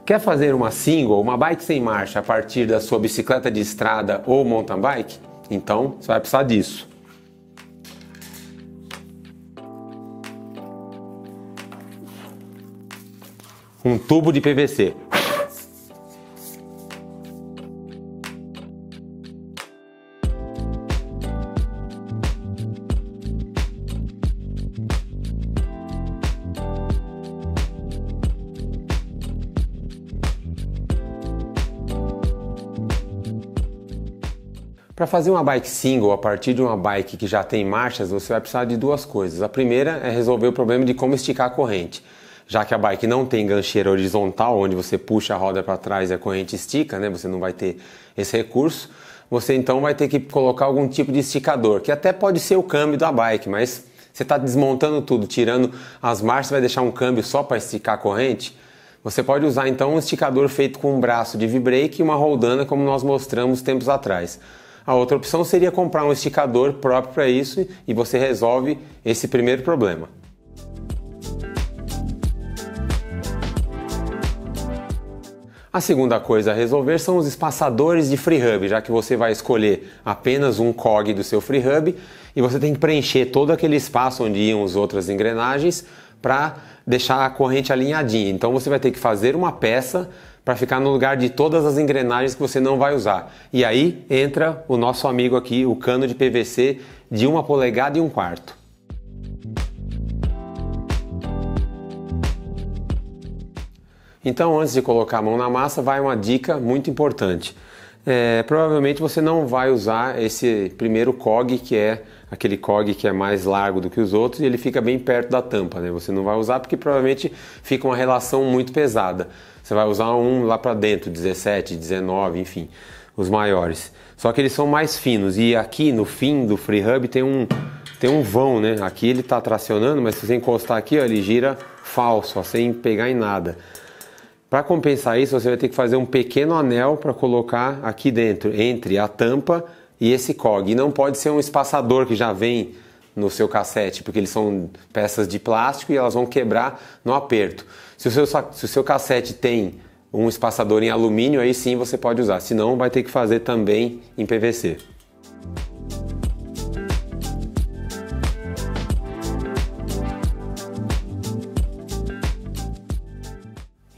Quer fazer uma single, uma bike sem marcha a partir da sua bicicleta de estrada ou mountain bike? Então você vai precisar disso. Um tubo de PVC. Para fazer uma bike single a partir de uma bike que já tem marchas, você vai precisar de duas coisas. A primeira é resolver o problema de como esticar a corrente. Já que a bike não tem gancheira horizontal, onde você puxa a roda para trás e a corrente estica, né? Você não vai ter esse recurso. Você então vai ter que colocar algum tipo de esticador, que até pode ser o câmbio da bike, mas você está desmontando tudo, tirando as marchas, vai deixar um câmbio só para esticar a corrente. Você pode usar então um esticador feito com um braço de V-brake e uma roldana, como nós mostramos tempos atrás. A outra opção seria comprar um esticador próprio para isso e você resolve esse primeiro problema. A segunda coisa a resolver são os espaçadores de freehub, já que você vai escolher apenas um cog do seu freehub e você tem que preencher todo aquele espaço onde iam as outras engrenagens para deixar a corrente alinhadinha. Então você vai ter que fazer uma peça para ficar no lugar de todas as engrenagens que você não vai usar. E aí entra o nosso amigo aqui, o cano de PVC de 1,25 polegadas. Então, antes de colocar a mão na massa, vai uma dica muito importante. Provavelmente você não vai usar esse primeiro cog, que é aquele cog que é mais largo do que os outros e ele fica bem perto da tampa, né? Você não vai usar porque provavelmente fica uma relação muito pesada. Você vai usar um lá para dentro, 17, 19, enfim, os maiores. Só que eles são mais finos e aqui no fim do freehub tem um vão, né? Aqui ele está tracionando, mas se você encostar aqui, ó, ele gira falso, ó, sem pegar em nada. Para compensar isso, você vai ter que fazer um pequeno anel para colocar aqui dentro, entre a tampa e esse cog. E não pode ser um espaçador que já vem no seu cassete, porque eles são peças de plástico e elas vão quebrar no aperto. Se o seu cassete tem um espaçador em alumínio, aí sim você pode usar. Senão vai ter que fazer também em PVC.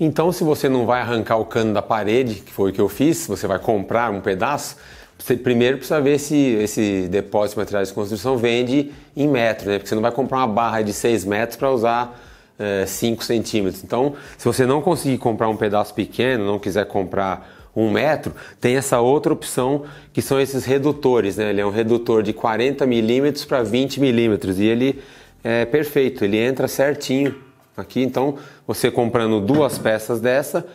Então, se você não vai arrancar o cano da parede, que foi o que eu fiz, você vai comprar um pedaço, você primeiro precisa ver se esse depósito de materiais de construção vende em metro, né? Porque você não vai comprar uma barra de 6 metros para usar 5 centímetros. Então, se você não conseguir comprar um pedaço pequeno, não quiser comprar 1 metro, tem essa outra opção que são esses redutores, né? Ele é um redutor de 40 milímetros para 20 milímetros e ele é perfeito, ele entra certinho aqui. Então, você comprando duas peças dessa,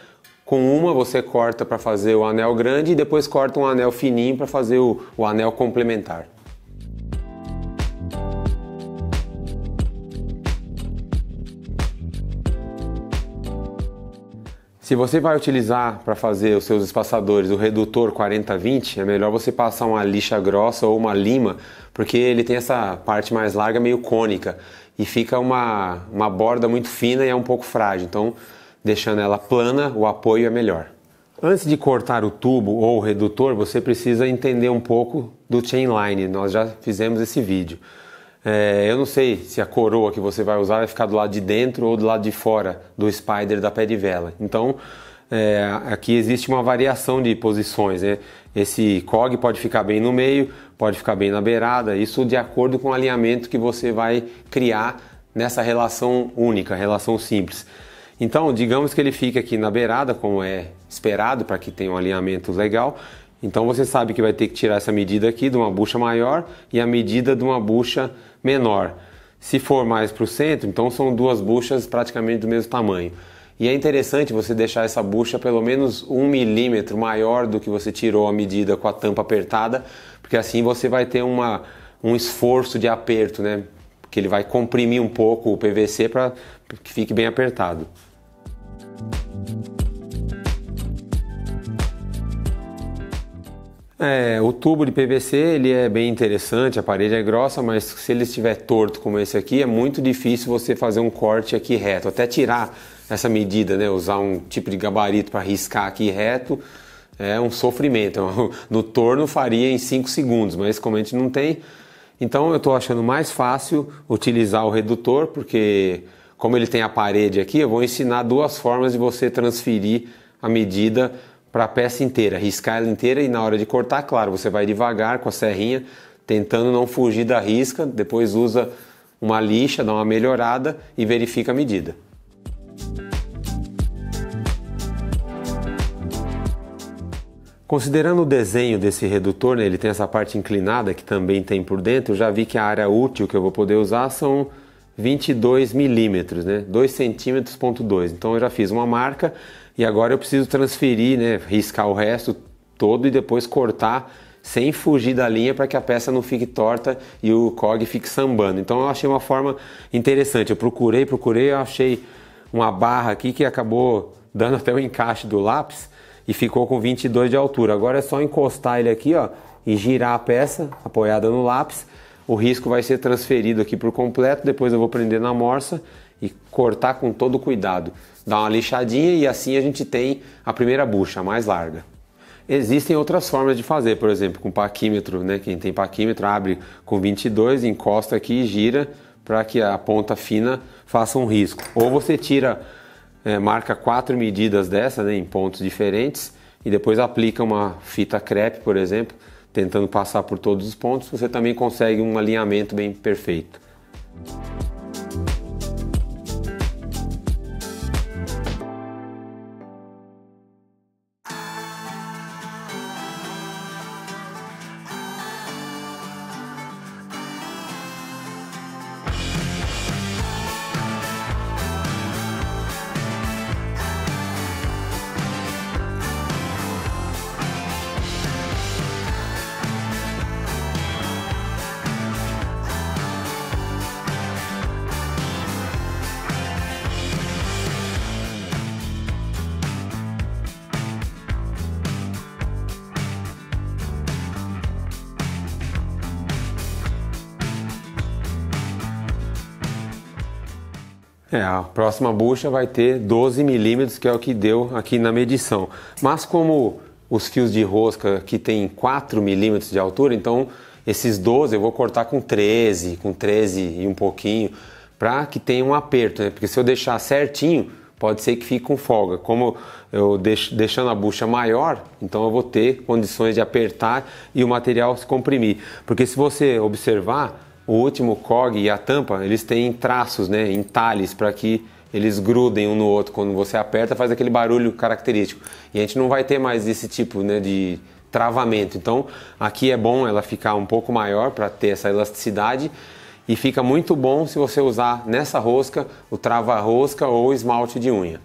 com uma você corta para fazer o anel grande e depois corta um anel fininho para fazer o anel complementar. Se você vai utilizar para fazer os seus espaçadores o redutor 40-20, é melhor você passar uma lixa grossa ou uma lima, porque ele tem essa parte mais larga meio cônica e fica uma borda muito fina e é um pouco frágil. Então, deixando ela plana, o apoio é melhor. Antes de cortar o tubo ou o redutor, você precisa entender um pouco do chainline. Nós já fizemos esse vídeo. Eu não sei se a coroa que você vai usar vai ficar do lado de dentro ou do lado de fora do spider da pé de vela. Então, aqui existe uma variação de posições, né? Esse cog pode ficar bem no meio, pode ficar bem na beirada, isso de acordo com o alinhamento que você vai criar nessa relação única, relação simples. Então, digamos que ele fique aqui na beirada, como é esperado para que tenha um alinhamento legal. Então você sabe que vai ter que tirar essa medida aqui de uma bucha maior e a medida de uma bucha menor. Se for mais para o centro, então são duas buchas praticamente do mesmo tamanho. E é interessante você deixar essa bucha pelo menos 1 milímetro maior do que você tirou a medida com a tampa apertada, porque assim você vai ter um esforço de aperto, né? Porque ele vai comprimir um pouco o PVC para que fique bem apertado. O tubo de PVC ele é bem interessante, a parede é grossa, mas se ele estiver torto como esse aqui, é muito difícil você fazer um corte aqui reto. Até tirar essa medida, né? Usar um tipo de gabarito para riscar aqui reto é um sofrimento. No torno faria em 5 segundos, mas como a gente não tem, então eu estou achando mais fácil utilizar o redutor, porque como ele tem a parede aqui, eu vou ensinar 2 formas de você transferir a medida para a peça inteira, riscar ela inteira e na hora de cortar, claro, você vai devagar com a serrinha, tentando não fugir da risca, depois usa uma lixa, dá uma melhorada e verifica a medida. Considerando o desenho desse redutor, né, ele tem essa parte inclinada que também tem por dentro, eu já vi que a área útil que eu vou poder usar são 22 milímetros, né, 2 centímetros ponto 2. Então eu já fiz uma marca e agora eu preciso transferir, né, riscar o resto todo e depois cortar sem fugir da linha para que a peça não fique torta e o cog fique sambando. Então eu achei uma forma interessante, eu procurei, eu achei uma barra aqui que acabou dando até o encaixe do lápis e ficou com 22 de altura. Agora é só encostar ele aqui, ó, e girar a peça apoiada no lápis. O risco vai ser transferido aqui por completo, depois eu vou prender na morsa e cortar com todo cuidado. Dar uma lixadinha e assim a gente tem a primeira bucha, a mais larga. Existem outras formas de fazer, por exemplo, com paquímetro, né? Quem tem paquímetro abre com 22, encosta aqui e gira para que a ponta fina faça um risco. Ou você tira, marca 4 medidas dessa, né, em pontos diferentes e depois aplica uma fita crepe, por exemplo, tentando passar por todos os pontos, você também consegue um alinhamento bem perfeito. A próxima bucha vai ter 12 milímetros, que é o que deu aqui na medição. Mas como os fios de rosca aqui tem 4 milímetros de altura, então esses 12 eu vou cortar com 13 e um pouquinho, para que tenha um aperto, né? Porque se eu deixar certinho, pode ser que fique com folga. Como eu deixando a bucha maior, então eu vou ter condições de apertar e o material se comprimir. Porque se você observar, o último cog e a tampa, eles têm traços, né, entalhes, para que eles grudem um no outro. Quando você aperta, faz aquele barulho característico. E a gente não vai ter mais esse tipo, né, de travamento. Então, aqui é bom ela ficar um pouco maior para ter essa elasticidade. E fica muito bom se você usar nessa rosca o trava-rosca ou esmalte de unha.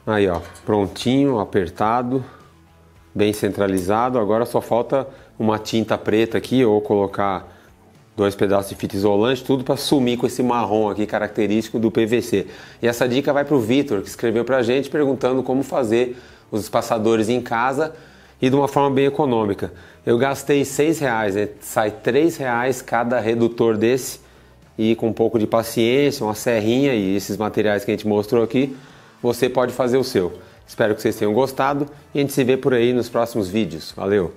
Aí, ó, prontinho, apertado, bem centralizado. Agora só falta uma tinta preta aqui ou colocar 2 pedaços de fita isolante, tudo para sumir com esse marrom aqui característico do PVC. E essa dica vai para o Vitor, que escreveu para a gente perguntando como fazer os espaçadores em casa e de uma forma bem econômica. Eu gastei R$6, né? Sai R$3 cada redutor desse e com um pouco de paciência, uma serrinha e esses materiais que a gente mostrou aqui, você pode fazer o seu. Espero que vocês tenham gostado e a gente se vê por aí nos próximos vídeos. Valeu!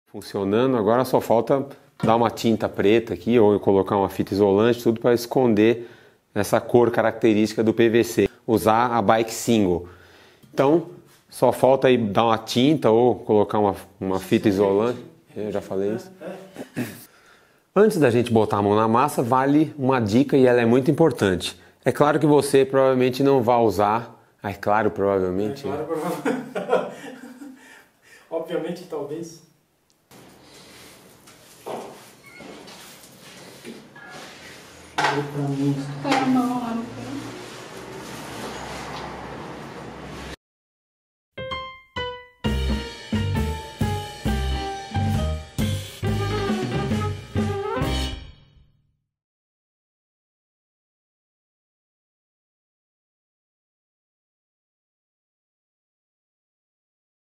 Funcionando, agora só falta dar uma tinta preta aqui ou colocar uma fita isolante, tudo para esconder essa cor característica do PVC. Usar a bike single. Então, só falta aí dar uma tinta ou colocar uma fita isolante. Eu já falei isso. Antes da gente botar a mão na massa, vale uma dica e ela é muito importante. É claro que você provavelmente não vai usar. É claro, provavelmente. É claro, provavelmente. Obviamente, talvez. Põe a mão lá no